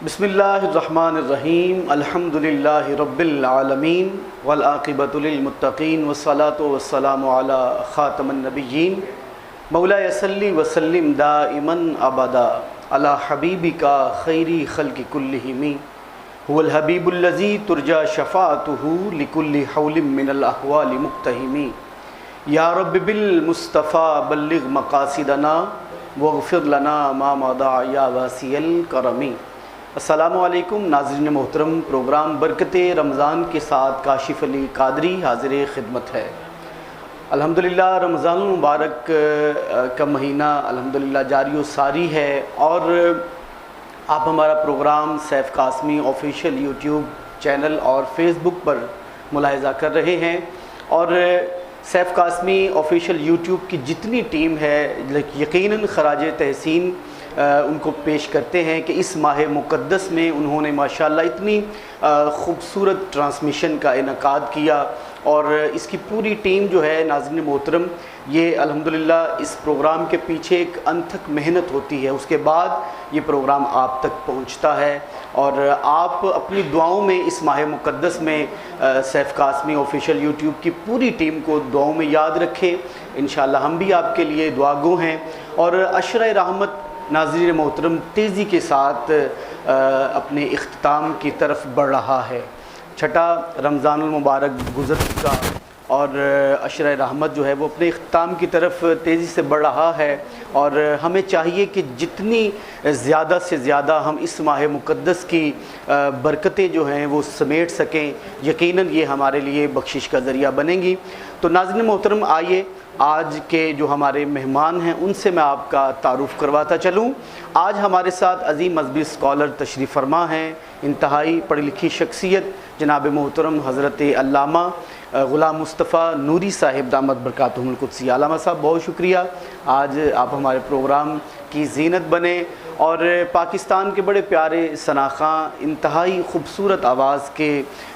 بسم اللہ الرحمن الرحیم الحمدللہ رب العالمین والعاقبۃ للمتقین والصلاة والسلام علی خاتم النبیین مولاي صلی وسلم دائما ابدا علی حبیبک خیر خلق کلہم هو الحبیب الذی ترجى شفاعته لكل حول من الاحوال مقتحم یا رب بالمصطفیٰ بلغ مقاصدنا واغفر لنا ما مضى یا واسع الکرم۔ السلام علیکم ناظرین محترم، پروگرام برکت رمضان کے ساتھ کاشف علی قادری حاضر خدمت ہے۔ الحمدللہ رمضان المبارک کا مہینہ الحمدللہ جاری و ساری ہے، اور آپ ہمارا program Saif Qasmi official YouTube channel اور فیس بک پر ملاحظہ کر رہے ہیں، اور سیف قاسمی آفیشیل یوٹیوب کی جتنی ٹیم ہے یقیناً خراج تحسین ان کو پیش کرتے ہیں کہ اس ماہ مقدس میں انہوں نے ماشاءاللہ اتنی خوبصورت ٹرانسمیشن کا انعقاد کیا، اور اس کی پوری ٹیم جو ہے ناظرین محترم، یہ الحمدللہ اس پروگرام کے پیچھے ایک انتھک محنت ہوتی ہے، اس کے بعد یہ پروگرام آپ تک پہنچتا ہے، اور آپ اپنی دعاؤں میں اس ماہ مقدس میں سیف قاسمی آفیشیل یوٹیوب کی پوری ٹیم کو دعاؤں میں یاد رکھیں۔ انشاءاللہ ہم بھی آپ کے لیے دعا گو ہیں، اور عشرہ رحمت ناظرین محترم تیزی کے ساتھ اپنے اختتام کی طرف بڑھ رہا ہے۔ چھٹا رمضان المبارک گزر چکا، اور عشرہ رحمت جو ہے وہ اپنے اختتام کی طرف تیزی سے بڑھ رہا ہے، اور ہمیں چاہیے کہ جتنی زیادہ سے زیادہ ہم اس ماہ مقدس کی برکتیں جو ہیں وہ سمیٹ سکیں، یقیناً یہ ہمارے لیے بخشش کا ذریعہ بنیں گی۔ تو ناظرین محترم، آئیے آج کے جو ہمارے مہمان ہیں ان سے میں آپ کا تعارف کرواتا چلوں۔ آج ہمارے ساتھ عظیم مذہبی اسکالر تشریف فرما ہیں، انتہائی پڑھی لکھی شخصیت جناب محترم حضرت علامہ غلام مصطفیٰ نوری صاحب دامت برکاتہم القدسی۔ علامہ صاحب بہت شکریہ، آج آپ ہمارے پروگرام کی زینت بنے، اور پاکستان کے بڑے پیارے ثناخواں، انتہائی خوبصورت آواز کے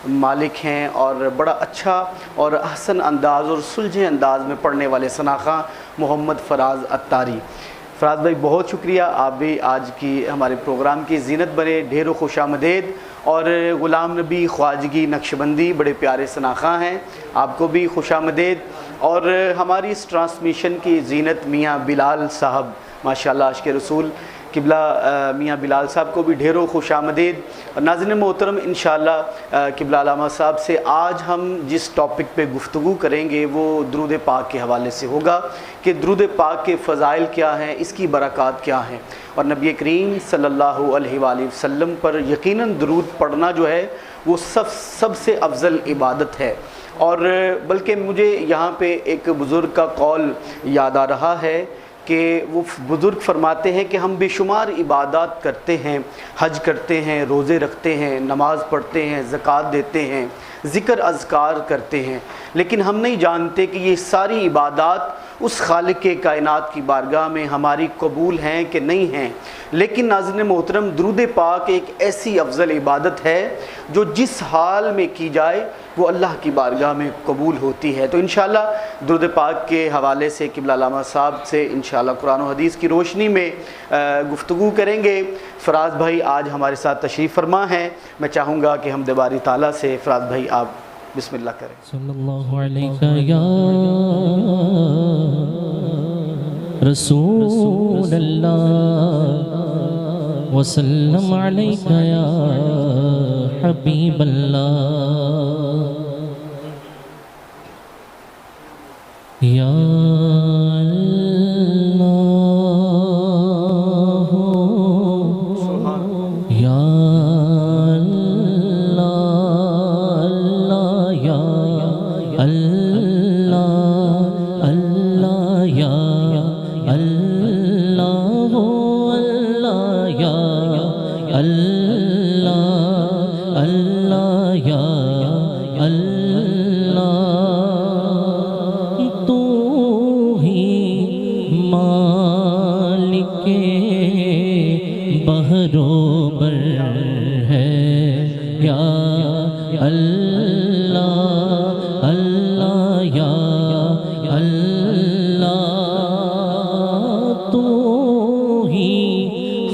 مالک ہیں، اور بڑا اچھا اور احسن انداز اور سلجھے انداز میں پڑھنے والے ثناخواں محمد فراز عطاری۔ فراز بھائی بہت شکریہ، آپ بھی آج کی ہمارے پروگرام کی زینت بنے، ڈھیر و خوش آمدید۔ اور غلام نبی خواجگی نقشبندی بڑے پیارے ثناخواں ہیں، آپ کو بھی خوش آمدید۔ اور ہماری اس ٹرانسمیشن کی زینت میاں بلال صاحب، ماشاءاللہ عاشق رسول قبلہ میاں بلال صاحب کو بھی ڈھیروں خوش آمدید۔ اور ناظرین محترم، انشاءاللہ قبلہ علامہ صاحب سے آج ہم جس ٹاپک پہ گفتگو کریں گے وہ درود پاک کے حوالے سے ہوگا کہ درود پاک کے فضائل کیا ہیں، اس کی برکات کیا ہیں، اور نبی کریم صلی اللہ علیہ وآلہ وسلم پر یقیناً درود پڑھنا جو ہے وہ سب سے افضل عبادت ہے۔ اور بلکہ مجھے یہاں پہ ایک بزرگ کا قول یاد آ رہا ہے کہ وہ بزرگ فرماتے ہیں کہ ہم بے شمار عبادات کرتے ہیں، حج کرتے ہیں، روزے رکھتے ہیں، نماز پڑھتے ہیں، زکوٰۃ دیتے ہیں، ذکر اذکار کرتے ہیں، لیکن ہم نہیں جانتے کہ یہ ساری عبادات اس خالق کائنات کی بارگاہ میں ہماری قبول ہیں کہ نہیں ہیں۔ لیکن ناظرین محترم، درود پاک ایک ایسی افضل عبادت ہے جو جس حال میں کی جائے وہ اللہ کی بارگاہ میں قبول ہوتی ہے۔ تو انشاءاللہ درود پاک کے حوالے سے قبلہ علامہ صاحب سے انشاءاللہ قرآن و حدیث کی روشنی میں گفتگو کریں گے۔ فراز بھائی آج ہمارے ساتھ تشریف فرما ہیں، میں چاہوں گا کہ ہم باری تعالیٰ سے فراز بھائی آپ بسم اللہ کریں۔ صلی اللہ علیہ یا رسول اللہ وسلم علیہ یا حبیب اللہ یا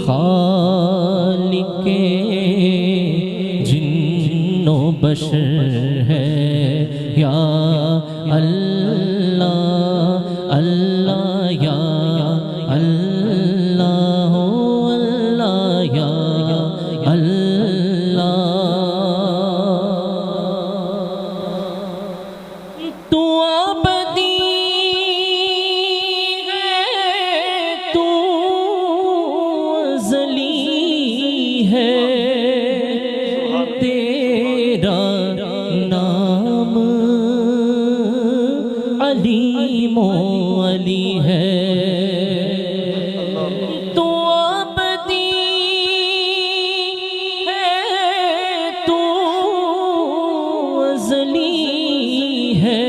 خالق خالق جن و بشر ہے یا اللہ اللہ یا اللہ اللہ یا اللہ تو ابدی ہے تو ازلی ہے تیرا نام علیم و علی ہے تو ابدی ہے تو ازلی ہے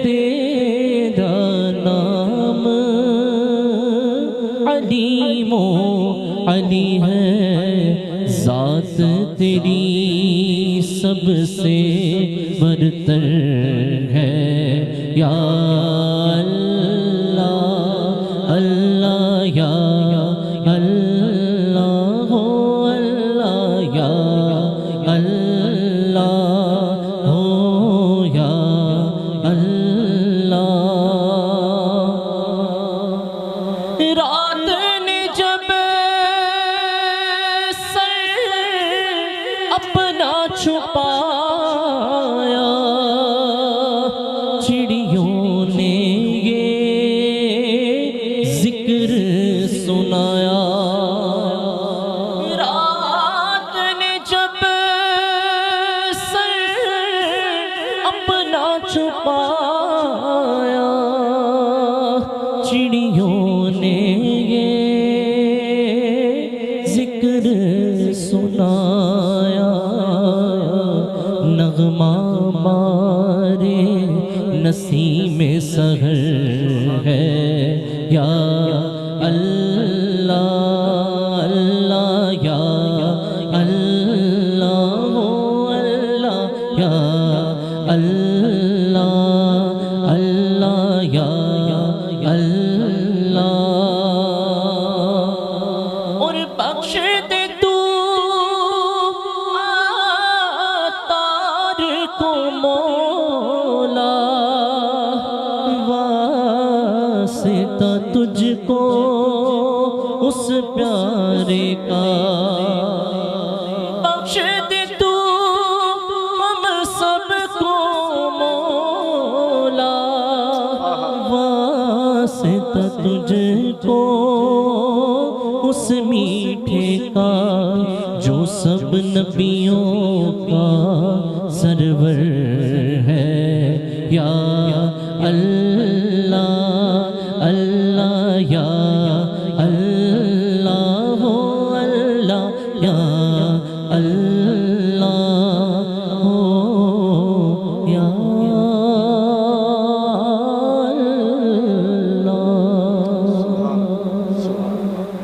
تیرا نام علیم و علی ہے ذات تیری سب سے برتر ہے یا اللہ اللہ یا اللہ ہو اللہ یا اللہ ہو یا اللہ رات نے جب سر اپنا چھپایا چڑیوں نے یہ ذکر سنایا رات نے جب سر اپنا چھپایا چڑیوں نے یہ ذکر سنایا نغمہ مارے نسیم سحر ہے یا اللہ اللہ یا اللہ ہو اللہ یا اللہ اللہ یا اللہ اور بخش دے تو عطار کو مولا واسطہ تجھ کو اس پیارے کا بخش دے تو ہم سب کو مولا واسطہ تجھ کو اس میٹھے کا جو سب نبیوں کا سرور ہے یا اللہ اللہ یا اللہ ہو اللہ یا اللہ ہو یا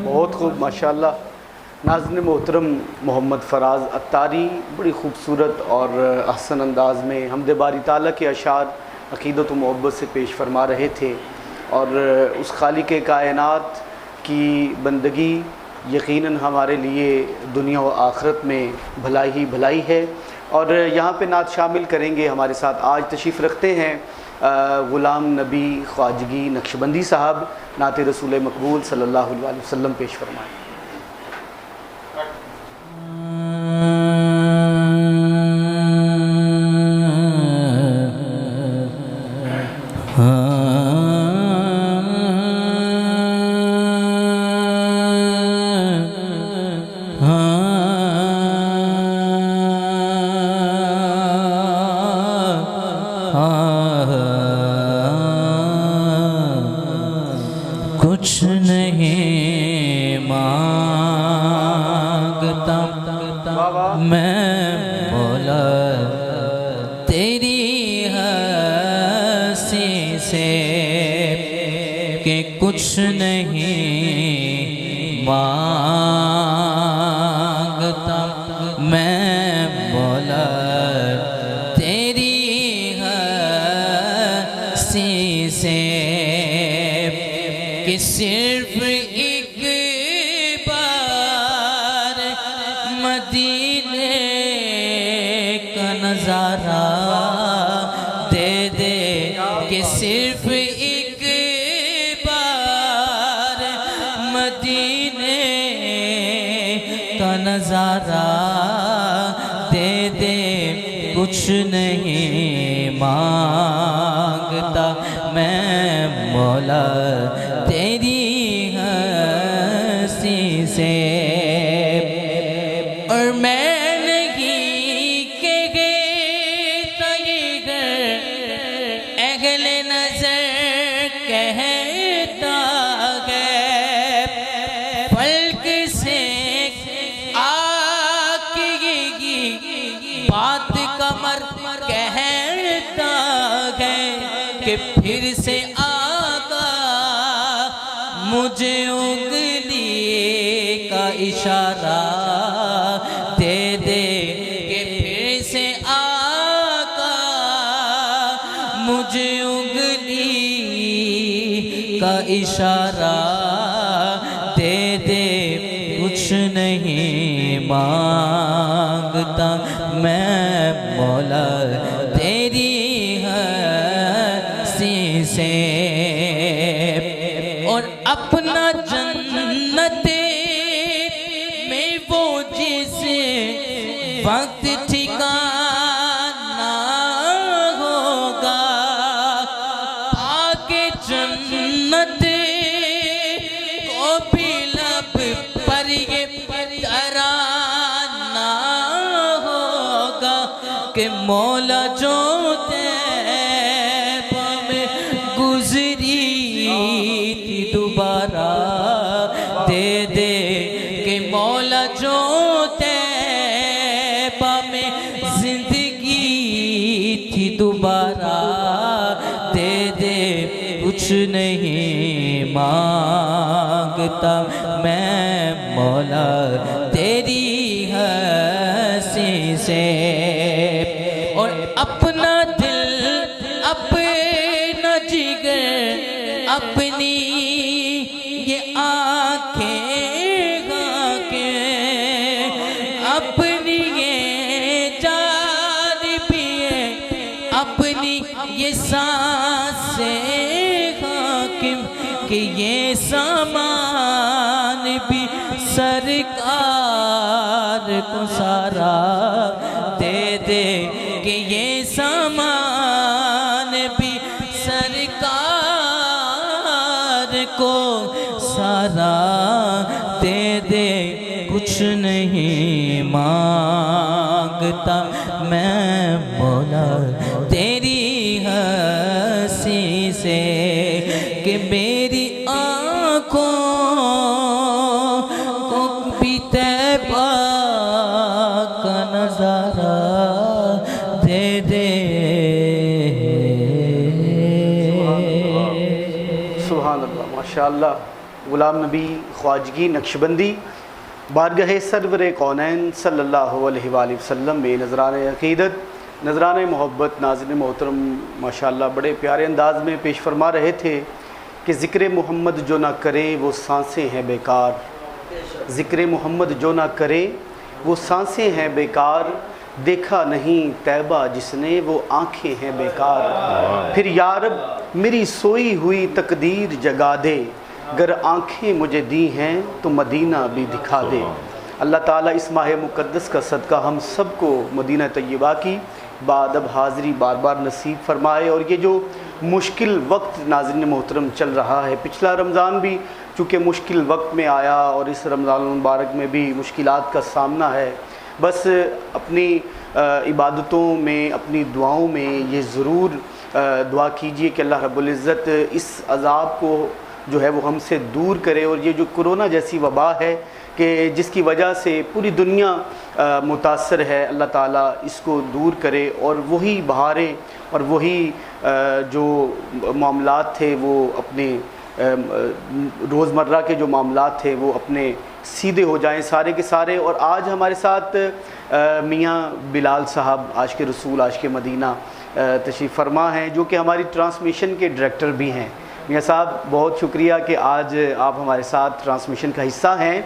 بہت خوب ماشاءاللہ. ناظرین محترم محمد فراز عطاری بڑی خوبصورت اور احسن انداز میں حمد باری تعالیٰ کے اشعار عقیدت و محبت سے پیش فرما رہے تھے اور اس خالق کائنات کی بندگی یقیناً ہمارے لیے دنیا و آخرت میں بھلائی ہی بھلائی ہے. اور یہاں پہ نعت شامل کریں گے ہمارے ساتھ آج تشریف رکھتے ہیں غلام نبی خواجگی نقشبندی صاحب. نعت رسول مقبول صلی اللہ علیہ وسلم پیش فرمائیں. کچھ نہیں مانگتا میں بولا تیری ہنسی سے کہ کچھ نہیں مانگتا میں بولا تیری ہنسی سے کہ صرف ایک بار مدینے کا نظارہ دے دے کہ صرف ایک بار مدینے کا نظارہ دے دے کچھ نہیں مانگتا میں مولا تیری ہنسی سے اور میں نہیں کہ گیتا یہ گر اہل نظر کہتا گئے پلک سے آکے یہ بات کمر کہتا گئے کہ پھر سے آقا مجھے انگلی کا اشارہ دے دے کہ پھر سے آقا مجھے انگلی کا اشارہ دے دے کچھ نہیں مانگتا میں مولا تیری ہنسی سے اور اپنا جنت میں وہ جس وقت ٹھکانا ہوگا آگے جنت کو بھی لب پر یہ ترانہ ہوگا کہ مولا جو طیب میں گزری تھی دوبارہ دے دے کہ مولا جو طیب میں زندگی تھی دوبارہ دے دے کچھ نہیں مانگتا میں مولا تیری ہنسی سے اور اپنا دل اپنا جگر اپنی یہ آنکھیں اپنی یہ جان بھی ہے اپنی یہ سانسیں حاکم کہ یہ سامان بھی سرکار کو سارا دے دے کہ یہ سامان بھی سرکار کو سارا دے دے کچھ نہیں مانگتا میں مولا تیری ہنسی سے کہ میری آنکھوں کو بھی طیبہ کا نظارہ دے دے سبحان اللہ ماشاءاللہ غلام نبی خواجگی نقشبندی بارگاہ سرور کونین صلی اللہ علیہ وآلہ وسلم میں نذران عقیدت نذران محبت ناظرین محترم ماشاءاللہ بڑے پیارے انداز میں پیش فرما رہے تھے کہ ذکر محمد جو نہ کرے وہ سانسیں ہیں بیکار ذکر محمد جو نہ کرے وہ سانسیں ہیں بیکار دیکھا نہیں طیبہ جس نے وہ آنکھیں ہیں بیکار پھر یا رب میری سوئی ہوئی تقدیر جگا دے گر آنکھیں مجھے دی ہیں تو مدینہ بھی دکھا دے اللہ تعالیٰ اس ماہ مقدس کا صدقہ ہم سب کو مدینہ طیبہ کی بادب حاضری بار بار نصیب فرمائے اور یہ جو مشکل وقت ناظرین محترم چل رہا ہے پچھلا رمضان بھی چونکہ مشکل وقت میں آیا اور اس رمضان المبارک میں بھی مشکلات کا سامنا ہے بس اپنی عبادتوں میں اپنی دعاؤں میں یہ ضرور دعا کیجئے کہ اللہ رب العزت اس عذاب کو جو ہے وہ ہم سے دور کرے اور یہ جو کرونا جیسی وبا ہے کہ جس کی وجہ سے پوری دنیا متاثر ہے اللہ تعالیٰ اس کو دور کرے اور وہی بہاریں اور وہی جو معاملات تھے وہ اپنے روزمرہ کے جو معاملات تھے وہ اپنے سیدھے ہو جائیں سارے کے سارے اور آج ہمارے ساتھ میاں بلال صاحب عاشق رسول عاشق مدینہ تشریف فرما ہیں جو کہ ہماری ٹرانسمیشن کے ڈائریکٹر بھی ہیں میاں صاحب بہت شکریہ کہ آج آپ ہمارے ساتھ ٹرانسمیشن کا حصہ ہیں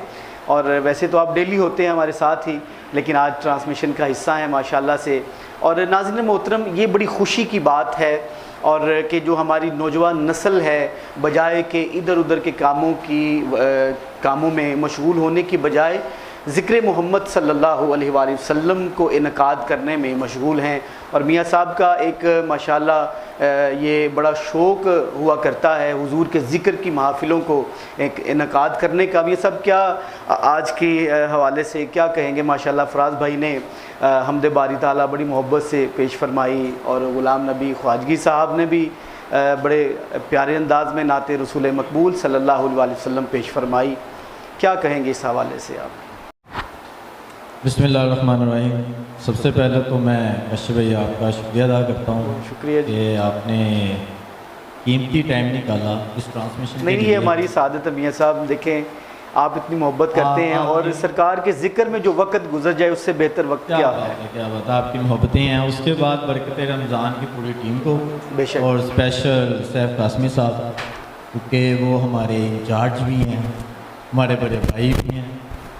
اور ویسے تو آپ ڈیلی ہوتے ہیں ہمارے ساتھ ہی، لیکن آج ٹرانسمیشن کا حصہ ہیں ماشاءاللہ سے. اور ناظرین محترم، یہ بڑی خوشی کی بات ہے اور کہ جو ہماری نوجوان نسل ہے بجائے کہ ادھر ادھر کے کاموں میں مشغول ہونے کی بجائے ذکر محمد صلی اللہ علیہ وآلہ وسلم کو انعقاد کرنے میں مشغول ہیں. اور میاں صاحب کا ایک ماشاءاللہ یہ بڑا شوق ہوا کرتا ہے حضور کے ذکر کی محافلوں کو ایک انعقاد کرنے کا. میاں صاحب کیا آج کے حوالے سے کیا کہیں گے؟ ماشاءاللہ فراز بھائی نے حمد باری تعالیٰ بڑی محبت سے پیش فرمائی اور غلام نبی خواجگی صاحب نے بھی بڑے پیارے انداز میں نعت رسول مقبول صلی اللہ علیہ وآلہ وسلم پیش فرمائی. کیا کہیں گے اس حوالے سے آپ؟ بسم اللہ الرحمن الرحیم. سب سے پہلے تو میں اشرف بھائی آپ کا شکریہ ادا کرتا ہوں. شکریہ جی کہ آپ نے قیمتی ٹائم نکالا اس ٹرانسمیشن. نہیں، یہ ہماری سعادت ہے میاں صاحب. دیکھیں آپ اتنی محبت کرتے ہیں اور سرکار کے ذکر میں جو وقت گزر جائے اس سے بہتر وقت کیا ہے. کیا بات ہے، آپ کی محبتیں ہیں. اس کے بعد برکت رمضان کی پوری ٹیم کو بے شک، اور اسپیشل سیف قاسمی صاحب، کیونکہ وہ ہمارے انچارج بھی ہیں، ہمارے بڑے بھائی بھی ہیں،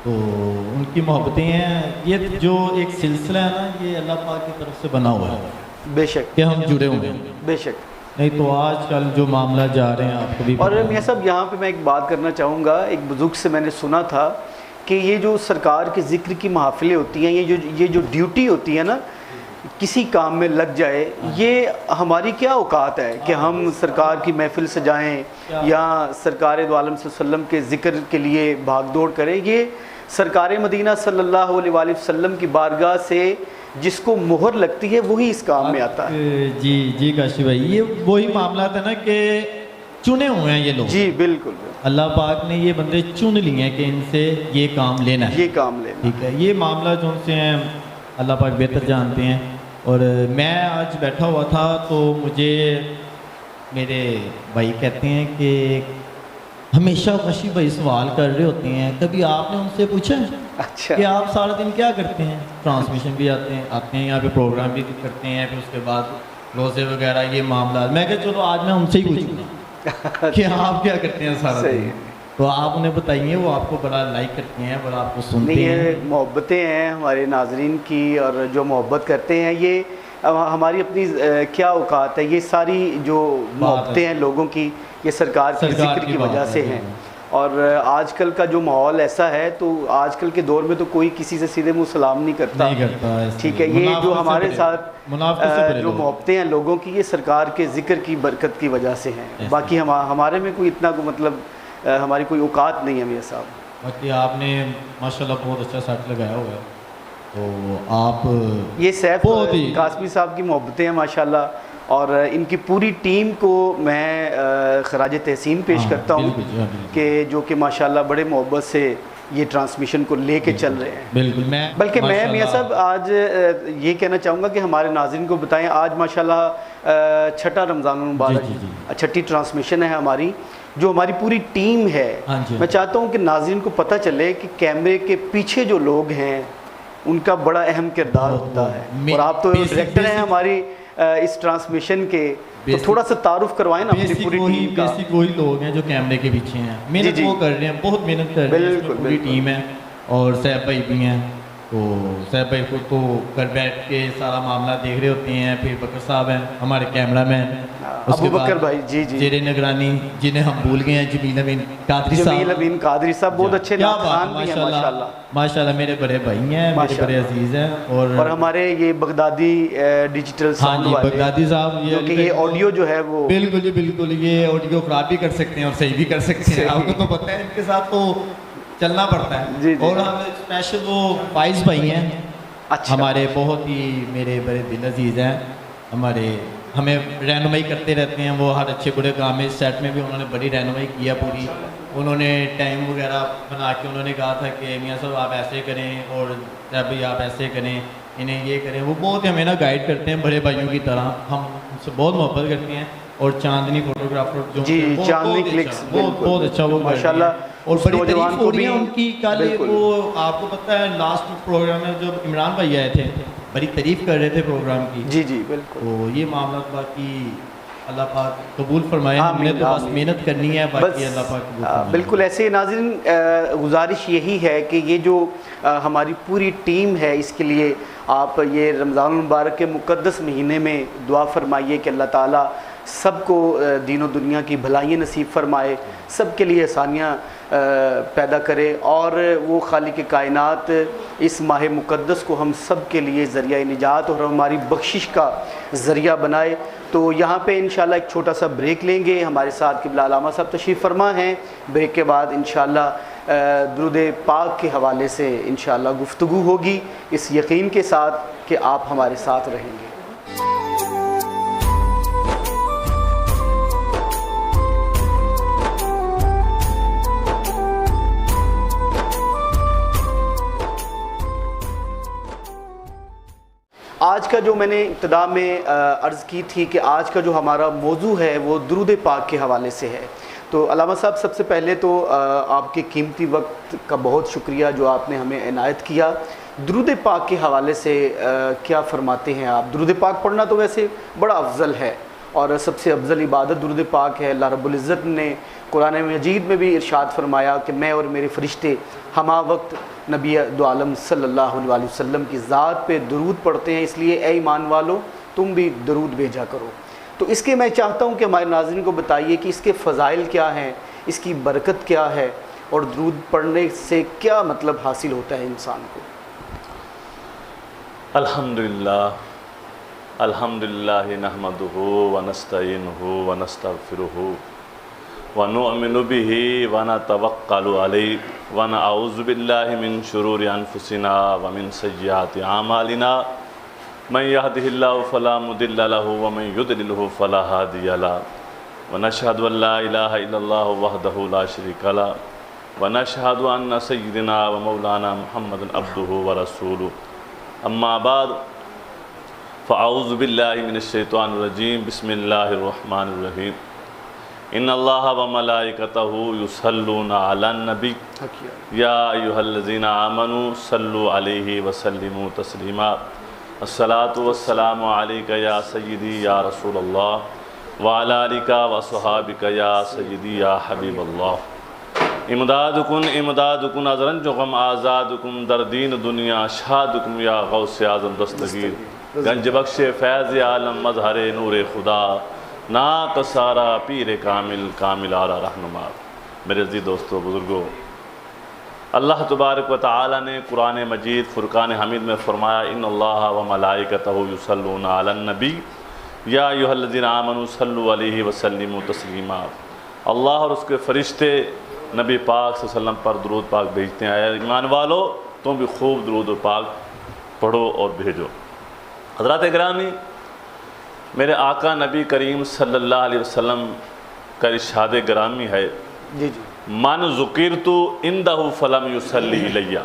تو ان کی محبتیں ہیں. یہ جو ایک سلسلہ ہے نا، یہ اللہ پاک کی طرف سے بنا ہوا ہے. بے شک کہ ہم جڑے ہوئے ہیں. بے شک. نہیں تو آج کل جو معاملہ جا رہے ہیں آپ کو بھی. اور میاں صاحب یہاں پہ میں ایک بات کرنا چاہوں گا. ایک بزرگ سے میں نے سنا تھا کہ یہ جو سرکار کے ذکر کی محافلیں ہوتی ہیں، یہ جو ڈیوٹی ہوتی ہے نا، کسی کام میں لگ جائے، یہ ہماری کیا اوقات ہے کہ ہم سرکار کی محفل سجائیں یا سرکار دو عالم صلی اللہ علیہ وسلم کے ذکر کے لیے بھاگ دوڑ کریں. یہ سرکار مدینہ صلی اللہ علیہ وآلہ وسلم کی بارگاہ سے جس کو مہر لگتی ہے وہی اس کام میں آتا ہے. جی کاشی بھائی، یہ وہی معاملات ہے نا کہ چنے ہوئے ہیں یہ لوگ. جی بالکل. اللہ پاک نے یہ بندے چن لیے ہیں کہ ان سے یہ کام لینا ہے. یہ کام لینا، ٹھیک ہے. یہ معاملہ جو ان سے ہیں اللہ پاک بہتر جانتے ہیں. اور میں آج بیٹھا ہوا تھا تو مجھے میرے بھائی کہتے ہیں کہ ہمیشہ کاشی بھائی سوال کر رہے ہوتے ہیں، کبھی آپ نے ان سے پوچھا اچھا کہ آپ سارا دن کیا کرتے ہیں؟ ٹرانسمیشن بھی آتے ہیں یہاں پہ پروگرام بھی کرتے ہیں، پھر اس کے بعد روزے وغیرہ یہ معاملات. میں کہا چلو آج میں ان سے ہی پوچھوں گا کہ آپ کیا کرتے ہیں سارا دن. تو آپ انہیں بتائیے، وہ آپ کو بڑا لائک کرتے ہیں، بڑا آپ کو سنتے ہیں. یہ محبتیں ہیں ہمارے ناظرین کی، اور جو محبت کرتے ہیں یہ ہماری اپنی کیا اوقات ہے. یہ ساری جو محبتیں ہیں لوگوں کی، یہ سرکار کے ذکر کی وجہ سے ہیں. اور آج کل کا جو ماحول ایسا ہے تو آج کل کے دور میں تو کوئی کسی سے سیدھے منہ سلام نہیں کرتا. ٹھیک ہے. یہ جو ہمارے ساتھ جو محبتیں ہیں لوگوں کی، یہ سرکار کے ذکر کی برکت کی وجہ سے ہیں. باقی ہمارے میں کوئی اتنا مطلب ہماری کوئی اوقات نہیں ہے میاں صاحب. باقی آپ نے ماشاءاللہ بہت اچھا سیٹ لگایا ہوا ہے. تو آپ یہ سیف قاسمی صاحب کی محبتیں ہیں ماشاءاللہ، اور ان کی پوری ٹیم کو میں خراج تحسین پیش کرتا ہوں کہ جو کہ ماشاءاللہ بڑے محبت سے یہ ٹرانسمیشن کو لے کے چل رہے ہیں. بالکل. بلکہ میں میاں صاحب آج یہ کہنا چاہوں گا کہ ہمارے ناظرین کو بتائیں، آج ماشاءاللہ چھٹا رمضان المبارک، چھٹی ٹرانسمیشن ہے ہماری، جو ہماری پوری ٹیم ہے. میں چاہتا ہوں کہ ناظرین کو پتہ چلے کہ کیمرے کے پیچھے جو لوگ ہیں ان کا بڑا اہم کردار ہوتا ہے. اور آپ تو ڈائریکٹر ہیں ہماری اس ٹرانسمیشن کے، تو تھوڑا سا تعارف کروائیں نا اپنی پوری ٹیم کا. بیسک وہی لوگ ہیں جو کیمرے کے پیچھے ہیں، محنت وہ کر رہے ہیں، بہت محنت کر رہے ہیں. پوری ٹیم ہے اور صاحب بھائی بھی ہیں. تو صاحب بھائی کو تو گھر بیٹھ کے سارا معاملہ دیکھ رہے ہوتے ہیں. پھر بکر صاحب ہیں ہمارے کیمرہ مین، ابو بکر بھائی جی زیر نگرانی جنہیں ہم بھول گئے ہیں، جمیل امین قادری صاحب. جمیل امین قادری صاحب بہت اچھے ناخوان بھی ہیں ماشاءاللہ. ماشاءاللہ میرے بڑے بھائی ہیں، میرے بڑے عزیز ہیں. اور ہمارے یہ بغدادی ڈیجیٹل ساؤنڈ والے بغدادی صاحب، یہ آڈیو جو ہے وہ بالکل جی بالکل، یہ آڈیو خراب بھی کر سکتے ہیں اور صحیح بھی کر سکتے ہیں. آپ کو تو پتہ ہے ان کے ساتھ تو چلنا پڑتا ہے. اور ہم اسپیشل وہ فائز بھائی ہیں ہمارے، بہت ہی میرے بڑے دل عزیز ہیں. ہمیں رہنمائی کرتے رہتے ہیں. وہ ہر اچھے برے کام میں، اس سیٹ میں بھی انہوں نے بڑی رہنمائی کیا پوری. انہوں نے ٹائم وغیرہ بنا کے انہوں نے کہا تھا کہ میاں صاحب آپ ایسے کریں اور بھائی آپ ایسے کریں، انہیں یہ کریں. وہ بہت ہمیں نا گائیڈ کرتے ہیں بڑے بھائیوں کی طرح. ہم ان سے بہت محبت کرتے ہیں. اور چاندنی فوٹوگرافر جو چاندنی کلکس بہت اچھا وہ ماشاءاللہ، اور بڑی تعریف ہو رہی ہے ان کی. کل وہ آپ کو پتہ ہے لاسٹ پروگرام میں جب عمران بھائی آئے تھے، بڑی تعریف کر رہے تھے پروگرام کی. جی بالکل. تو یہ معاملات باقی اللہ پاک قبول فرمائے. ہم نے تو بس محنت کرنی ہے, باقی اللہ پاک قبول فرمائے. بالکل ایسے ناظرین, گزارش یہی ہے کہ یہ جو ہماری پوری ٹیم ہے, اس کے لیے آپ یہ رمضان المبارک کے مقدس مہینے میں دعا فرمائیے کہ اللہ تعالیٰ سب کو دین و دنیا کی بھلائیاں نصیب فرمائے, سب کے لیے آسانیاں پیدا کرے, اور وہ خالق کائنات اس ماہ مقدس کو ہم سب کے لیے ذریعہ نجات اور ہماری بخشش کا ذریعہ بنائے. تو یہاں پہ انشاءاللہ ایک چھوٹا سا بریک لیں گے. ہمارے ساتھ قبلہ علامہ صاحب تشریف فرما ہیں. بریک کے بعد انشاءاللہ درود پاک کے حوالے سے انشاءاللہ گفتگو ہوگی, اس یقین کے ساتھ کہ آپ ہمارے ساتھ رہیں گے. آج کا جو میں نے ابتدا میں عرض کی تھی کہ آج کا جو ہمارا موضوع ہے وہ درود پاک کے حوالے سے ہے. تو علامہ صاحب, سب سے پہلے تو آپ کے قیمتی وقت کا بہت شکریہ جو آپ نے ہمیں عنایت کیا. درود پاک کے حوالے سے کیا فرماتے ہیں آپ؟ درود پاک پڑھنا تو ویسے بڑا افضل ہے, اور سب سے افضل عبادت درود پاک ہے. اللہ رب العزت نے قرآن مجید میں بھی ارشاد فرمایا کہ میں اور میرے فرشتے ہمہ وقت نبی دو عالم صلی اللہ علیہ وسلم کی ذات پہ درود پڑھتے ہیں, اس لیے اے ایمان والو تم بھی درود بھیجا کرو. تو اس کے میں چاہتا ہوں کہ ہمارے ناظرین کو بتائیے کہ اس کے فضائل کیا ہیں, اس کی برکت کیا ہے, اور درود پڑھنے سے کیا مطلب حاصل ہوتا ہے انسان کو. الحمدللہ نحمدہ ونستعینہ ونستغفرہ ونؤمن بہ ونتوکل علیہ ونعوذ باللہ من شرور انفسنا ومن سیئات اعمالنا من یہدہ اللہ فلا مضل لہ ومن یضللہ فلا ہادی لہ ونشہد ان لا الہ الا اللہ وحدہ لا شریک لہ ونشہد ان سیدنا ومولانا محمد عبدہ ورسولہ. اما بعد فاعوذ باللہ من الشیطان الرجیم. بسم اللہ الرحمن الرحیم. ان اللہ وملائکتہ یصلون علی النبی یا ایھا الذین آمنوا صلوا علیہ وسلموا تسلیما. الصلاۃ والسلام علیک یا سیدی یا رسول اللہ وعلی آلک وصحابک یا سیدی یا حبیب اللہ. امدادکن امدادکن ازرنجکم آزادکم در دین دنیا شہادکم یا غوث اعظم دستگیر گنج بخش فیض عالم مظہر نور خدا ناک سارا پیر کامل کامل آرا رہنما. میرے عزیز دوستو بزرگو, اللہ تبارک و تعالی نے قرآن مجید فرقان حمید میں فرمایا ان اللہ و ملائکتہ یصلون علی النبی یا ایھا الذین آمنوا صلوا علیہ وسلموا تسلیما. اللہ اور اس کے فرشتے نبی پاک صلی اللہ علیہ وسلم پر درود پاک بھیجتے ہیں. اے ایمان والو تم بھی خوب درود پاک پڑھو اور بھیجو. حضرات گرامی, میرے آقا نبی کریم صلی اللہ علیہ وسلم کا ارشاد گرامی ہے من ذکرت عندہ فلم یصلی الیہ.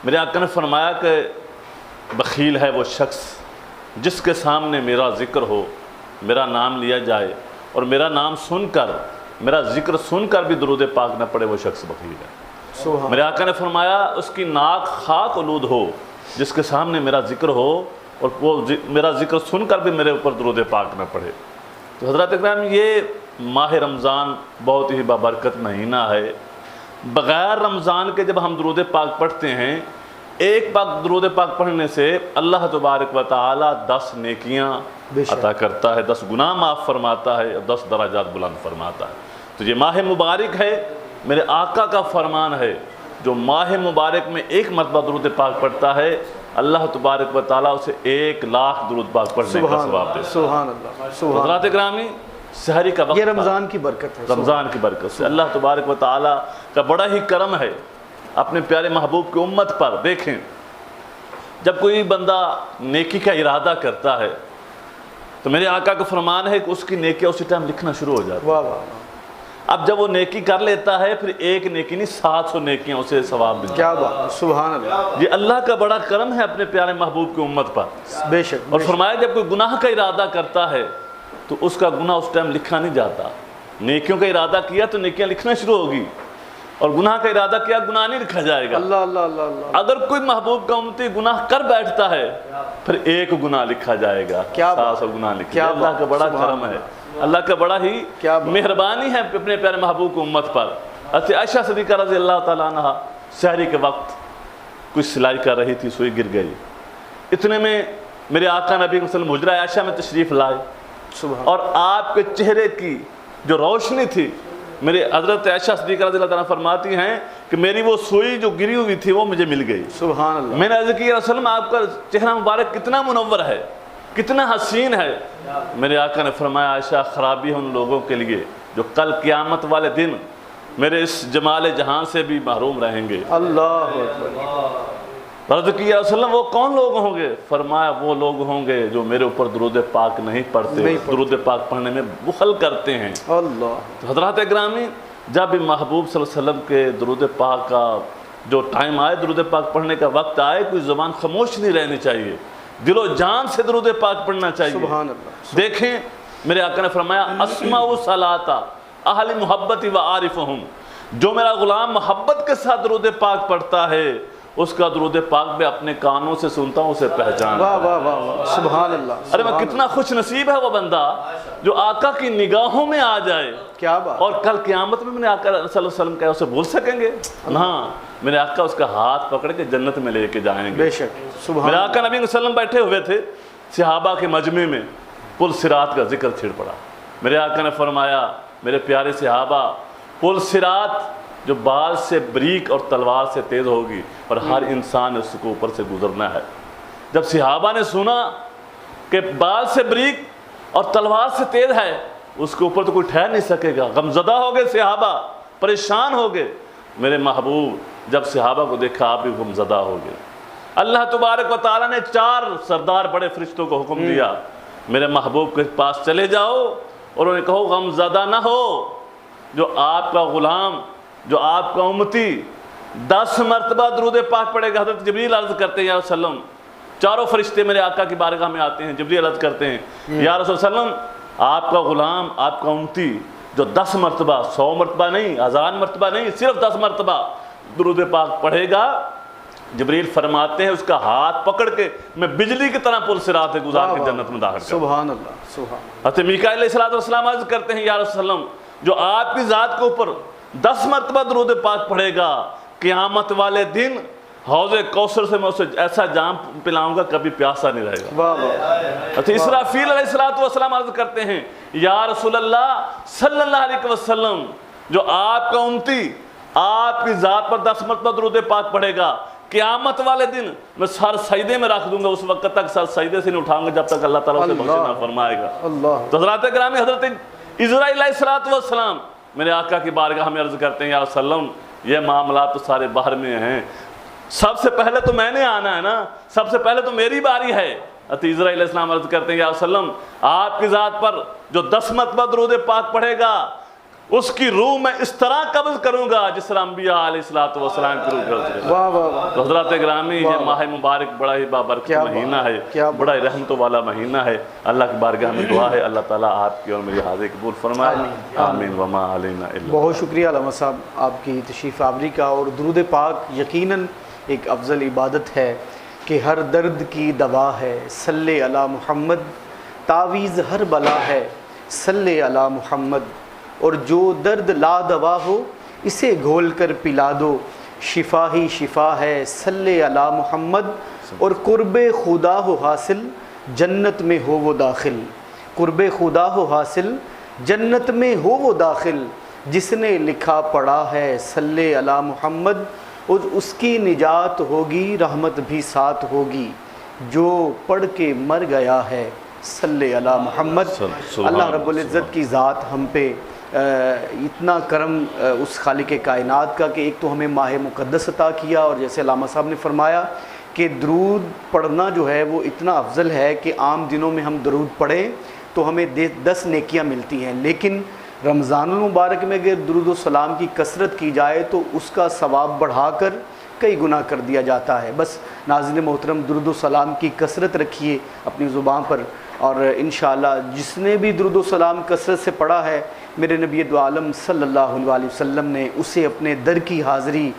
میرے آقا نے فرمایا کہ بخیل ہے وہ شخص جس کے سامنے میرا ذکر ہو, میرا نام لیا جائے اور میرا نام سن کر, میرا ذکر سن کر بھی درود پاک نہ پڑے, وہ شخص بخیل ہے. میرے آقا نے فرمایا اس کی ناک خاک آلود ہو جس کے سامنے میرا ذکر ہو اور وہ میرا ذکر سن کر بھی میرے اوپر درود پاک نہ پڑھے. تو حضرات اکرام, یہ ماہ رمضان بہت ہی بابرکت مہینہ ہے. بغیر رمضان کے جب ہم درود پاک پڑھتے ہیں, ایک پاک درود پاک پڑھنے سے اللہ تبارک و تعالی 10 نیکیاں عطا کرتا ہے, 10 گناہ معاف فرماتا ہے اور 10 درجات بلند فرماتا ہے. تو یہ ماہ مبارک ہے, میرے آقا کا فرمان ہے, جو ماہ مبارک میں ایک مرتبہ درود پاک پڑھتا ہے اللہ تبارک و تعالیٰ اسے 1,00,000 درود پاک پڑھنے کا ثواب دے. سبحان اللہ. حضرات اکرامی, سحری کا وقت, یہ رمضان کی برکت ہے. رمضان کی برکت سے اللہ تبارک و تعالیٰ کا بڑا ہی کرم ہے اپنے پیارے محبوب کی امت پر. دیکھیں, جب کوئی بندہ نیکی کا ارادہ کرتا ہے تو میرے آقا کا فرمان ہے کہ اس کی نیکیاں اسی ٹائم لکھنا شروع ہو جاتی. واہ واہ. اب جب وہ نیکی کر لیتا ہے پھر ایک نیکی نہیں 700 نیکیاں اسے ثواب ملتا ہے. کیا بات, سبحان اللہ. یہ اللہ کا بڑا کرم ہے اپنے پیارے محبوب کی امت پر. بے شک. اور فرمایا جب کوئی گناہ کا ارادہ کرتا ہے تو اس کا گناہ اس ٹائم لکھا نہیں جاتا. نیکیوں کا ارادہ کیا تو نیکیاں لکھنا شروع ہوگی, اور گناہ کا ارادہ کیا گناہ نہیں لکھا جائے گا. اللہ اللہ اللہ اللہ. اگر کوئی محبوب کا امتی گناہ کر بیٹھتا ہے پھر ایک گناہ لکھا جائے گا, 700 گناہ لکھے. اللہ کا بڑا کرم ہے. اللہ کا بڑا ہی مہربانی ہے اپنے پیارے محبوب کو امت پر۔ حضرت عائشہ صدیقہ رضی اللہ تعالیٰ عنہ سحری کے وقت کچھ سلائی کر رہی تھی، سوئی گر گئی، اتنے میں میرے آقا نبی صلی اللہ علیہ وسلم حجرہ عائشہ میں تشریف لائے، اور آپ کے چہرے کی جو روشنی تھی، میرے حضرت عائشہ صدیقہ رضی اللہ عنہ فرماتی ہیں کہ میری وہ سوئی جو گری ہوئی تھی وہ مجھے مل گئی۔ سبحان اللہ۔ میں نے عرض کی یا رسول اللہ آپ کا چہرہ مبارک کتنا منور ہے، کتنا حسین ہے۔ میرے آقا نے فرمایا عائشہ خرابی ہے ان لوگوں کے لیے جو کل قیامت والے دن میرے اس جمال جہاں سے بھی محروم رہیں گے۔ اللہ اکبر۔ عرض کی یا رسول اللہ وہ کون لوگ ہوں گے؟ فرمایا وہ لوگ ہوں گے جو میرے اوپر درود پاک نہیں پڑھتے، درود پاک پڑھنے میں بخل کرتے ہیں۔ اللہ۔ تو حضرات گرامی، جب بھی محبوب صلی اللہ علیہ وسلم کے درود پاک کا جو ٹائم آئے، درود پاک پڑھنے کا وقت آئے، کوئی زبان خاموش نہیں رہنی چاہیے، دل و جان سے درود پاک پڑھنا چاہیے۔ سبحان اللہ۔ دیکھیں میرے آقا نے فرمایا اسمعوا صلاۃ اہل محبت و عارفہم، جو میرا غلام محبت کے ساتھ درود پاک پڑھتا ہے اس کا درود پاک میں اپنے کانوں سے سنتا ہوں، اسے پہچان۔ واہ واہ واہ، سبحان اللہ۔ ارے میں کتنا خوش نصیب ہے وہ بندہ جو آقا کی نگاہوں میں آ جائے، کیا بات۔ اور کل قیامت میں آقا صلی اللہ علیہ وسلم کہا اسے بھول سکیں گے؟ ہاں، میرے آقا اس کا ہاتھ پکڑ کے جنت میں لے کے جائیں گے۔ بے شک، سبحان۔ میرے آقا نبی صلی اللہ علیہ وسلم بیٹھے ہوئے تھے صحابہ کے مجمع میں، پل صراط کا ذکر چھڑ پڑا۔ میرے آقا نے فرمایا میرے پیارے صحابہ، پل صراط جو بال سے بریک اور تلوار سے تیز ہوگی اور ہر انسان اس کو اوپر سے گزرنا ہے۔ جب صحابہ نے سنا کہ بال سے بریک اور تلوار سے تیز ہے، اس کے اوپر تو کوئی ٹھہر نہیں سکے گا، غمزدہ ہو گئے صحابہ، پریشان ہو گئے۔ میرے محبوب جب صحابہ کو دیکھا آپ بھی غمزدہ ہو گئے۔ اللہ تبارک و تعالیٰ نے 4 سردار بڑے فرشتوں کو حکم دیا، میرے محبوب کے پاس چلے جاؤ اور انہیں کہو غمزدہ نہ ہو، جو آپ کا غلام، جو آپ کا امتی 10 مرتبہ درود پاک پڑھے گا۔ حضرت جبریل عرض کرتے ہیں یا رسول اللہ، چاروں فرشتے میرے آقا کی بارگاہ میں آتے ہیں، جبریل عرض کرتے ہیں یا رسول اللہ آپ کا غلام، آپ کا امتی جو 10 مرتبہ، 100 مرتبہ نہیں، 1000 مرتبہ نہیں، صرف 10 مرتبہ درود پاک پڑھے گا، جبریل فرماتے ہیں اس کا ہاتھ پکڑ کے میں بجلی کی طرح پل صراط سے گزار کے جنت میں داخل کروں۔ سبحان اللہ، سبحان۔ حضرت میکائیل علیہ السلام عرض کرتے ہیں یا رسول اللہ جو آپ کی ذات کے اوپر 10 مرتبہ درود پاک پڑھے گا، قیامت والے دن حوض کوثر سے میں اسے ایسا جام پلاؤں گا کبھی پیاسا نہیں رہے گا۔ واہ واہ۔ اسرافیل علیہ السلام عرض کرتے ہیں یا رسول اللہ صلی اللہ علیہ وسلم جو آپ کا امتی آپ کی ذات پر 10 مرتبہ درود پاک پڑھے گا، قیامت والے دن میں سر سجدے میں رکھ دوں گا، اس وقت تک سر سجدے سے نہیں اٹھاؤں گا جب تک اللہ تعالیٰ اسے بخشش نہ فرمائے گا۔ اللہ۔ تو حضرات گرامی، حضرت عزرائیل علیہ السلام میرے آقا کی بارگاہ ہمیں عرض کرتے ہیں یا رسول اللہ یہ معاملات تو سارے باہر میں ہیں، سب سے پہلے تو میں نے آنا ہے نا، سب سے پہلے تو میری باری ہے۔ عزرائیل علیہ السلام عرض کرتے ہیں یا رسول اللہ آپ کی ذات پر جو 10 مرتبہ درود پاک پڑھے گا اس کی روح میں اس طرح قبض کروں گا جس طرح انبیاء علیہ السلام کی روح قبض کریں۔ واہ واہ۔ تو حضرات گرامی یہ ماہ مبارک بڑا ہی بابرکت مہینہ ہے، بڑا ہی رحمتوں والا مہینہ ہے۔ اللہ کی بارگاہ میں دعا ہے اللہ تعالیٰ آپ کی اور میری حاضری قبول فرمائے، آمین وما علینا الا۔ بہت شکریہ علامہ صاحب آپ کی تشریف آوری کا۔ اور درود پاک یقیناً ایک افضل عبادت ہے کہ ہر درد کی دوا ہے، صلی علی محمد، تعویذ ہر بلا ہے، صلی علی محمد، اور جو درد لا دوا ہو اسے گھول کر پلا دو، شفا ہی شفا ہے، صلی علی محمد، اور قرب خدا ہو حاصل جنت میں ہو وہ داخل، قرب خدا ہو حاصل جنت میں ہو وہ داخل، جس نے لکھا پڑھا ہے صلی علی محمد، اور اس کی نجات ہوگی رحمت بھی ساتھ ہوگی، جو پڑھ کے مر گیا ہے صلی علی محمد۔ اللہ رب العزت کی ذات ہم پہ اتنا کرم اس خالق کائنات کا کہ ایک تو ہمیں ماہ مقدس عطا کیا، اور جیسے علامہ صاحب نے فرمایا کہ درود پڑھنا جو ہے وہ اتنا افضل ہے کہ عام دنوں میں ہم درود پڑھیں تو ہمیں 10 نیکیاں ملتی ہیں، لیکن رمضان المبارک میں اگر درود و سلام کی کثرت کی جائے تو اس کا ثواب بڑھا کر کئی گنا کر دیا جاتا ہے۔ بس ناظرین محترم درود و سلام کی کثرت رکھیے اپنی زبان پر، اور انشاءاللہ جس نے بھی درود و سلام کثرت سے پڑھا ہے میرے نبی دو عالم صلی اللہ علیہ وسلم نے اسے اپنے در کی حاضری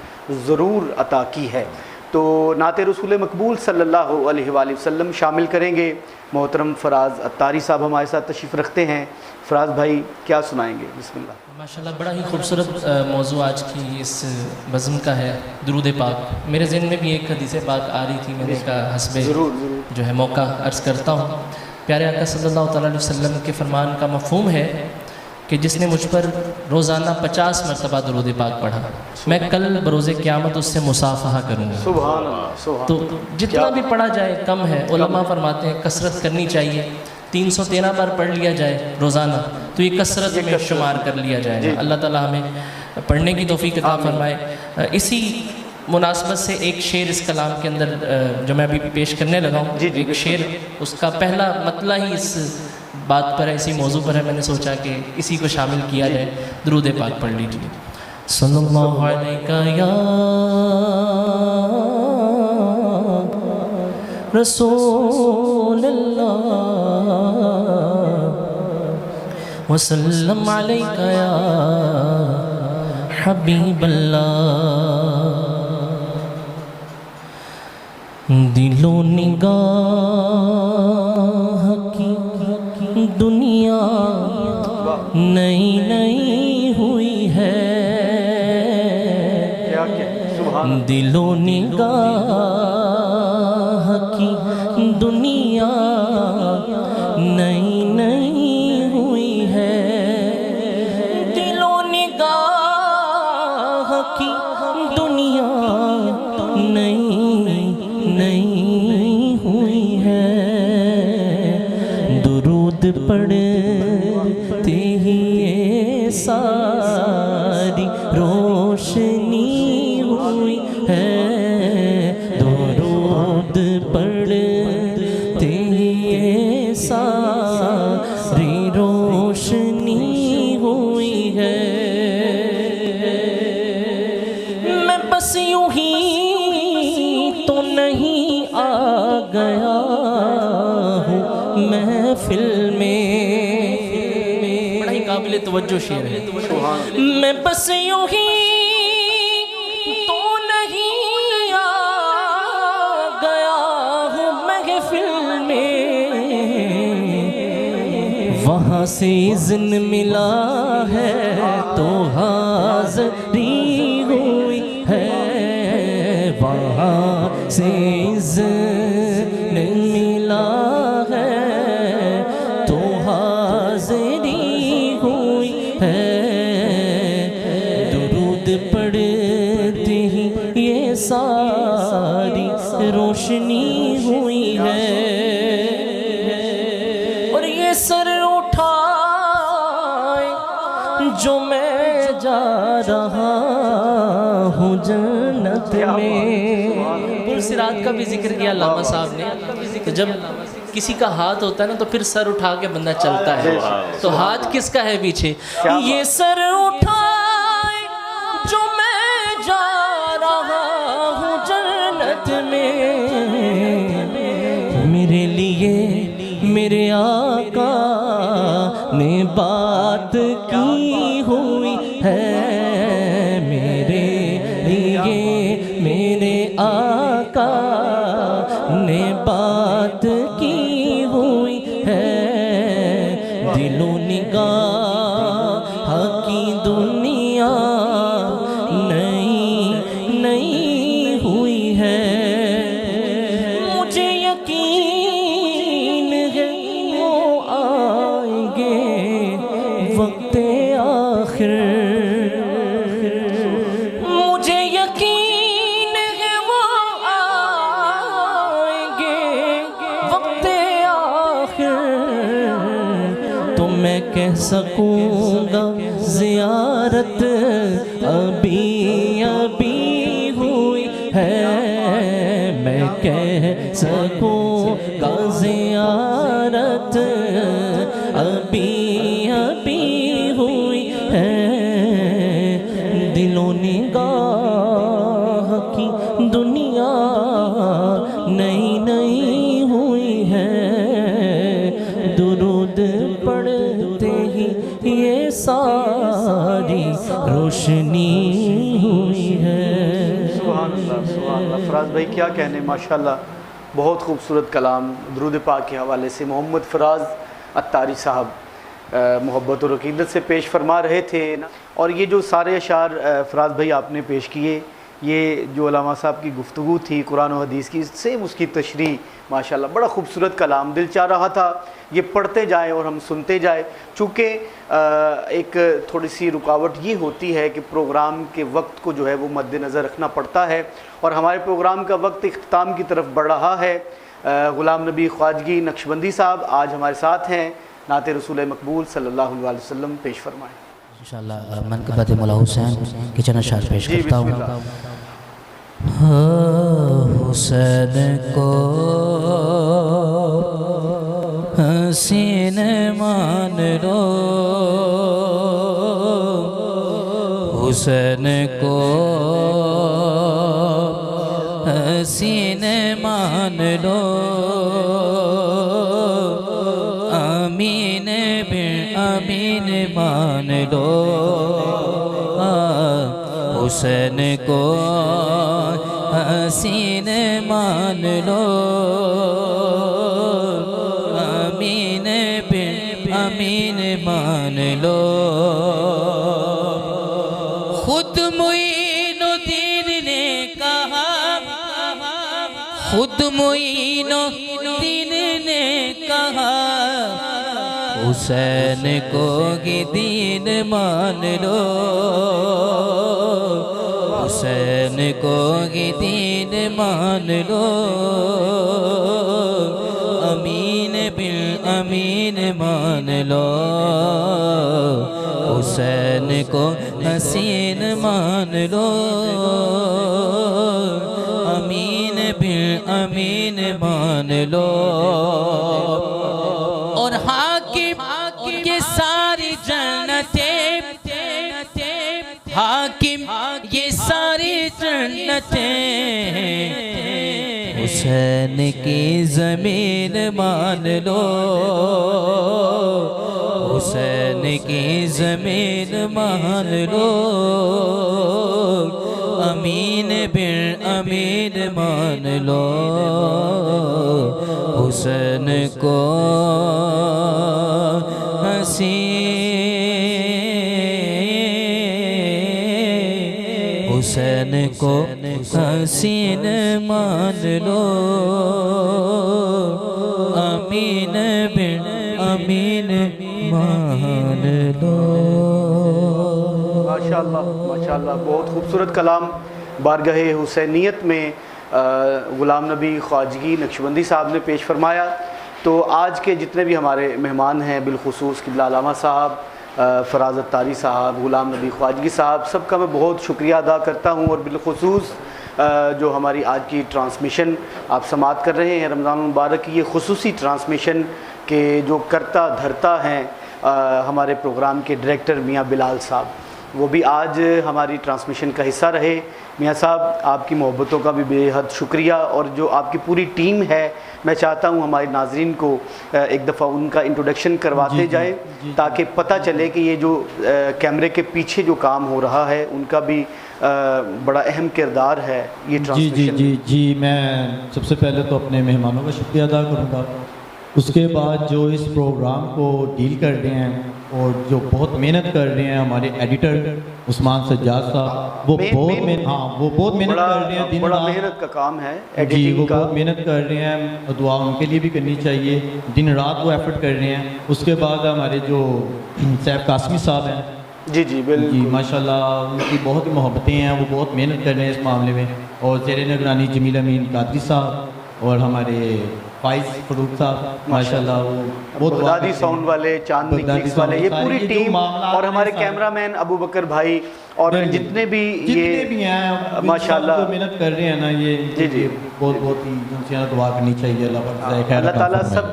ضرور عطا کی ہے۔ تو نعت رسول مقبول صلی اللہ علیہ وآلہ وسلم شامل کریں گے۔ محترم فراز عطاری صاحب ہمارے ساتھ تشریف رکھتے ہیں۔ فراز بھائی کیا سنائیں گے؟ بسم اللہ۔ ماشاءاللہ بڑا ہی خوبصورت موضوع آج کی اس بزم کا ہے، درود پاک۔ میرے ذہن میں بھی ایک حدیث پاک آ رہی تھی، میں نے کہا حسب جو ہے موقع عرض کرتا ہوں۔ پیارے آقا صلی اللہ تعالیٰ علیہ وسلم کے فرمان کا مفہوم ہے کہ جس نے مجھ پر روزانہ 50 مرتبہ درود پاک پڑھا، میں کل بروز قیامت اس سے مصافحہ کروں گا۔ سبحان اللہ۔ تو جتنا بھی پڑھا جائے کم ہے، علماء فرماتے ہیں کثرت کرنی چاہیے، 313 بار پڑھ لیا جائے روزانہ تو یہ کثرت میں شمار کر لیا جائے گا۔ اللہ تعالیٰ ہمیں پڑھنے کی توفیق عطا فرمائے۔ اسی مناسبت سے ایک شعر اس کلام کے اندر جو میں ابھی پیش کرنے لگا ہوں، ایک شعر، اس کا پہلا مطلع ہی اس بات پر ہے، اسی موضوع پر ہے، میں نے سوچا کہ اسی کو شامل کیا جائے۔ درود پاک پڑھ لیجیے۔ صلی اللہ علیہ یا رسول اللہ وسلم علیکہ یا حبیب اللہ۔ دل و نگاہ کی دنیا نئی نئی ہوئی ہے، دل و نگاہ کی دنیا نئی نئی ہوئی ہے، دل و نگاہ کی دنیا نئی نئی ہوئی ہے، درود پڑھتے ہی یہ ساری روشنی ہوئی ہے، درود پڑھتے ہی یہ ساری روشنی ہوئی ہے۔ میں بس یوں ہی تو نہیں آ گیا ہوں محفل میں، بڑا ہی قابل توجہ شعر ہے۔ میں بس یوں ہی تو نہیں آ گیا ہوں محفل میں، وہاں سے اذن ملا ہے تو حاضری ہوئی ہے، وہاں سے اذن ملا ہے تو حاضری ہوئی ہے، درود پڑھتے ہی یہ ساری روشنی ہوئی ہے، اور یہ سر اٹھائے جو میں جا رہا ہوں جنت میں۔ پرسرات کا بھی ذکر کیا علامہ صاحب نے، تو جب کسی کا ہاتھ ہوتا ہے نا تو پھر سر اٹھا کے بندہ چلتا ہے، تو ہاتھ کس کا ہے پیچھے؟ یہ سر اٹھائے جو میں جا رہا ہوں جنت میں، میرے لیے میرے آقا نے بات کی ہوئی ہے، میرے لیے میرے آقا نے بات کی ہوئی ہے، دل و نگاہ کی دنیا نئی نئی ہوئی ہے، مجھے یقین ہے وہ آئیں گے وقت آخر، مجھے یقین ہے وہ آئیں گے وقت آخر، تو میں کہہ سکوں گا زیارت ابھی ابھی ہوئی ہے، میں کہہ سکوں گا زیارت ابھی ابھی ہوئی ہے، دل و نگاہ کی دنیا نئی نئی ہوئی ہے، درود پڑھتے ہی یہ ساری روشنی ہوئی ہے۔ سبحان اللہ، سبحان اللہ۔ فراز بھائی کیا کہنے، ماشاءاللہ بہت خوبصورت کلام درود پاک کے حوالے سے۔ محمد فراز اتاری صاحب محبت اور عقیدت سے پیش فرما رہے تھے نا. اور یہ جو سارے اشعار فراز بھائی آپ نے پیش کیے، یہ جو علامہ صاحب کی گفتگو تھی قرآن و حدیث کی، سیم اس کی تشریح ماشاءاللہ، بڑا خوبصورت کلام. دل چاہ رہا تھا یہ پڑھتے جائیں اور ہم سنتے جائیں، چونکہ ایک تھوڑی سی رکاوٹ یہ ہوتی ہے کہ پروگرام کے وقت کو جو ہے وہ مد نظر رکھنا پڑتا ہے، اور ہمارے پروگرام کا وقت اختتام کی طرف بڑھ رہا ہے. غلام نبی خواجگی نقشبندی صاحب آج ہمارے ساتھ ہیں، نعت رسول مقبول صلی اللہ علیہ وسلم پیش فرمائیں. انشاءاللہ منقبت مولا حسین کی چند اشعار پیش کرتا ہوں. حسین کو حسین مان لو، حسین کو حسین مان لو، امین بن امین مان لو، حسین کو حسین مان لو، امین بن امین مان لو. خود معین الدین نے کہا، خود معین الدین نے کہا، حسین کو ہی دین مان لو، حسین کو ہی دین مان لو، امین بن امین مان لو، حسین کو حسین مان لو، امین بن امین مان لو. اور حاکم یہ ساری جنتیں، حاکم یہ ساری جنتیں، حسین کی زمین مان لو، حسین کی زمین مان لو، امین بن امین مان لو، حسین کو حسین کو حسین مان لو، امین بن امین مان لو. ماشاءاللہ ماشاءاللہ، بہت خوبصورت کلام بارگاہ حسینیت میں غلام نبی خواجگی نقشبندی صاحب نے پیش فرمایا. تو آج کے جتنے بھی ہمارے مہمان ہیں، بالخصوص قبلہ علامہ صاحب، فراز اتاری صاحب، غلام نبی خواجگی صاحب، سب کا میں بہت شکریہ ادا کرتا ہوں. اور بالخصوص جو ہماری آج کی ٹرانسمیشن آپ سماعت کر رہے ہیں رمضان المبارک کی، یہ خصوصی ٹرانسمیشن کے جو کرتا دھرتا ہیں ہمارے پروگرام کے ڈائریکٹر میاں بلال صاحب، وہ بھی آج ہماری ٹرانسمیشن کا حصہ رہے. میاں صاحب آپ کی محبتوں کا بھی بے حد شکریہ. اور جو آپ کی پوری ٹیم ہے، میں چاہتا ہوں ہمارے ناظرین کو ایک دفعہ ان کا انٹروڈکشن کرواتے جائیں تاکہ پتہ چلے کہ یہ جو کیمرے کے پیچھے جو کام ہو رہا ہے ان کا بھی بڑا اہم کردار ہے یہ ٹرانسمیشن. جی میں سب سے پہلے تو اپنے مہمانوں کا شکریہ ادا کروں گا. اس کے بعد جو اس پروگرام کو ڈیل کر رہے ہیں اور جو بہت محنت کر رہے ہیں، ہمارے ایڈیٹر عثمان سجاد صاحب، وہ بہت محنت کر رہے ہیں، بڑا محنت کا کام ہے جی، وہ بہت محنت کر رہے ہیں. دعا ان کے لیے بھی کرنی چاہیے، دن رات وہ ایفرٹ کر رہے ہیں. اس کے بعد ہمارے جو سیف قاسمی صاحب ہیں، جی بالکل، جی ماشاءاللہ ان کی بہت ہی محبتیں ہیں، وہ بہت محنت کر رہے ہیں اس معاملے میں. اور زیر نگرانی جمیل امین قادری صاحب اور ہمارے فائز فروخ صاحب، ماشاءاللہ وہ بغدادی ساؤنڈ والے، چاند نکلس والے، یہ پوری ٹیم، اور ہمارے کیمرہ مین ابو بکر بھائی اور جتنے بھی ہیں ماشاءاللہ محنت کر رہے ہیں نا، یہ جی بہت ہی دعا کرنی چاہیے. اللہ تعالیٰ سب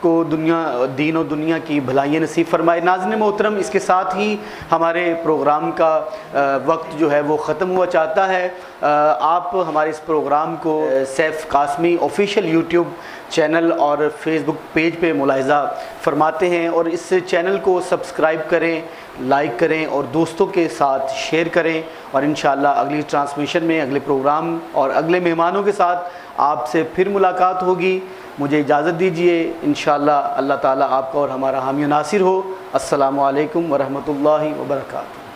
کو دین و دنیا کی بھلائیاں نصیب فرمائے. ناظرین محترم، اس کے ساتھ ہی ہمارے پروگرام کا وقت جو ہے وہ ختم ہوا چاہتا ہے. آپ ہمارے اس پروگرام کو Saif Qasmi official YouTube channel اور فیس بک پیج پہ ملاحظہ فرماتے ہیں، اور اس چینل کو سبسکرائب کریں، لائک کریں اور دوستوں کے ساتھ شیئر کریں، اور انشاءاللہ اگلی ٹرانسمیشن میں اگلے پروگرام اور اگلے مہمانوں کے ساتھ آپ سے پھر ملاقات ہوگی۔ مجھے اجازت دیجیے، انشاءاللہ اللہ تعالیٰ آپ کا اور ہمارا حامی و ناصر ہو۔ السلام علیکم ورحمۃ اللہ وبرکاتہ۔